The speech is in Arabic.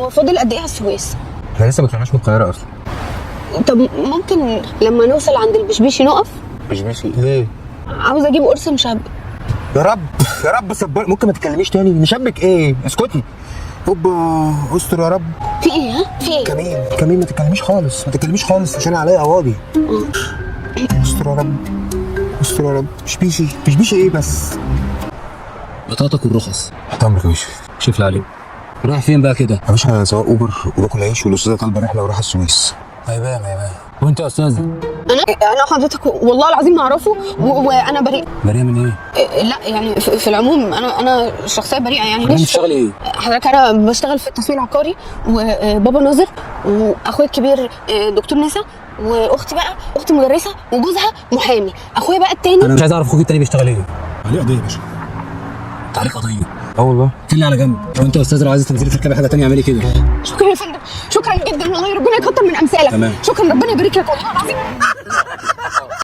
هو فاضل قد ايه على السويس؟ احنا لسه ما طلعناش من القاهره اصلا. طب ممكن لما نوصل عند البشبيشي نقف؟ بشبيشي ليه؟ عاوزه اجيب قرص مشبك. يا رب يا رب صبر، ممكن ما تتكلميش تاني؟ نشبك ايه؟ اسكتي. هوبا استر يا رب. في ايه؟ ها؟ في ايه؟ كمين ما تتكلميش خالص، ما تتكلميش خالص عشان عليا قواضي. استر يا رب استر يا رب. بشبيشي ايه بس؟ بطاطك والرخص. تمرك يا باشا. شوف لي عليه. رايح فين بقى كده؟ يا باشا انا سواق اوبر وباكل عيش، والاستاذه طالبه رحله ورايحه السويس. هيبان. وانت يا استاذ؟ انا حضرتك والله العظيم ما اعرفه وانا بريء. بريئه من ايه؟ لا يعني في العموم انا شخصيه بريئه يعني. انت بتشتغل ايه؟ حضرتك انا بشتغل في التسويق العقاري، وبابا ناظر، واخويا الكبير دكتور نسا، واختي بقى اختي مدرسه، وجوزها محامي. اخويا بقى التاني انا مش عايز اعرف اخوك التاني بيشتغل ايه. عليه قضيه يا باشا. انت عليك قضيه؟ اه والله. خلي على جنب. وانت يا استاذ لو عايز تنزلي تركبي حاجه تانيه اعملي كده. شكرا يا فندم، شكرا جدا والله، ربنا يكتر من امثالك. تمام. شكرا، ربنا يبارك لك والله العظيم.